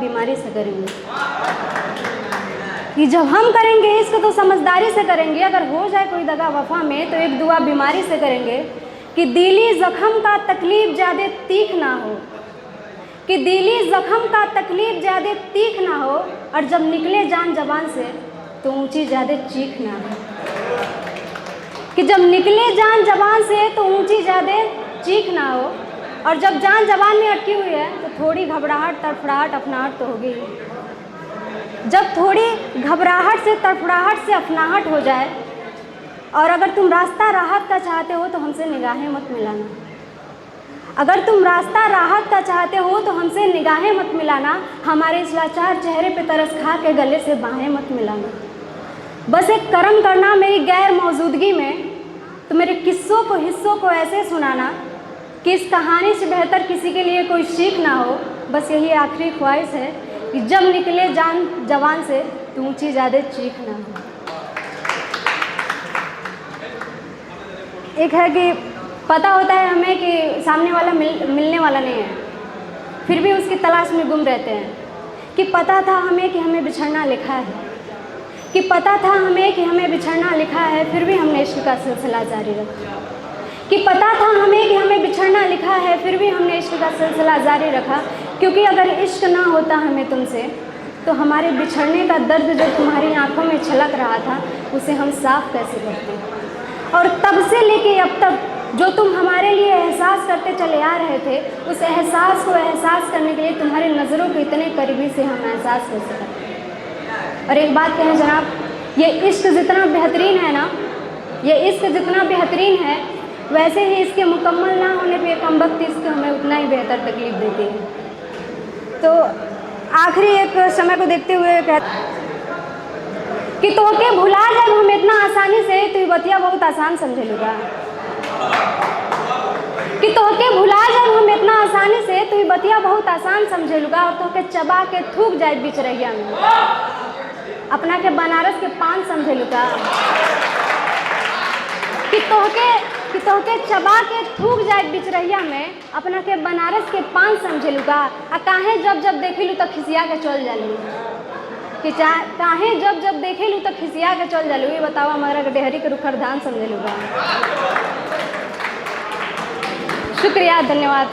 बीमारी से करेंगे। कि जब हम करेंगे इश्क तो समझदारी से करेंगे, अगर हो जाए कोई दगा वफा में तो एक दुआ बीमारी से करेंगे। कि दिली ज़ख्म का तकलीफ ज़्यादा तीख ना हो, कि दिली ज़ख्म का तकलीफ ज़्यादा तीख ना हो, और जब निकले जान जबान से तो ऊंची ज़्यादा चीख ना हो। कि जब निकले जान जबान से तो ऊंची ज़्यादा चीख ना हो, और जब जान जबान में अटकी हुई है तो थोड़ी घबराहट तड़फड़ाहट अपनाहट तो होगी। जब थोड़ी घबराहट से तड़फड़ाहट से अपनाहट हो जाए, और अगर तुम रास्ता राहत का चाहते हो तो हमसे निगाहें मत मिलाना। अगर तुम रास्ता राहत का चाहते हो तो हमसे निगाहें मत मिलाना। हमारे इस लाचार चेहरे पे तरस खा के गले से बाहें मत मिलाना। बस एक करम करना मेरी गैर मौजूदगी में, तो मेरे किस्सों को हिस्सों को ऐसे सुनाना कि इस कहानी से बेहतर किसी के लिए कोई सीख ना हो। बस यही आखिरी ख्वाहिश है कि जब निकले जान जवान से तो ऊँची ज़्यादा चीख ना हो। एक है कि पता होता है हमें कि सामने वाला मिलने वाला नहीं है, फिर भी उसकी तलाश में गुम रहते हैं। कि पता था हमें कि हमें बिछड़ना लिखा है, कि पता था हमें कि हमें बिछड़ना लिखा है, फिर भी हमने इश्क का सिलसिला जारी रखा। कि पता था हमें कि हमें बिछड़ना लिखा है, फिर भी हमने इश्क का सिलसिला जारी रखा। क्योंकि अगर इश्क ना होता हमें तुमसे तो हमारे बिछड़ने का दर्द जो तुम्हारी आंखों में छलक रहा था उसे हम साफ कैसे करते। और तब से लेके अब तक जो तुम हमारे लिए एहसास करते चले आ रहे थे, उस एहसास को एहसास करने के लिए तुम्हारी नज़रों के इतने करीबी से हम एहसास कैसे करते। और एक बात कहें जनाब, ये इश्क जितना बेहतरीन है ना, ये इश्क जितना बेहतरीन है, वैसे ही इसके मुकम्मल ना होने पे कमबख्त इश्क हमें उतना ही बेहतर तकलीफ़ देती है। तो आखिरी एक समय को देखते हुए कहते कि तोहके भुला जब हम इतना आसानी से तो बतिया बहुत आसान समझे लूँगा। कि तोहके भुला जब हम इतना आसानी से तो बतिया बहुत आसान समझे लूँगा, और तोहके चबा के थूक जाए बिच रहिया में अपना के बनारस के पान समझे लूँगा। कि तोहके चबा के थूक जाए बिच रहिया में अपना के बनारस के पान समझे लूँगा। आ काहे जब जब देखे लूँ तो खिसिया के चल जालू। कि काहे जब जब देखे लूँ तो खिसिया के चल जालू। ये बताओ हमारा डेहरी के रुखर धान समझे लूँगा। शुक्रिया, धन्यवाद।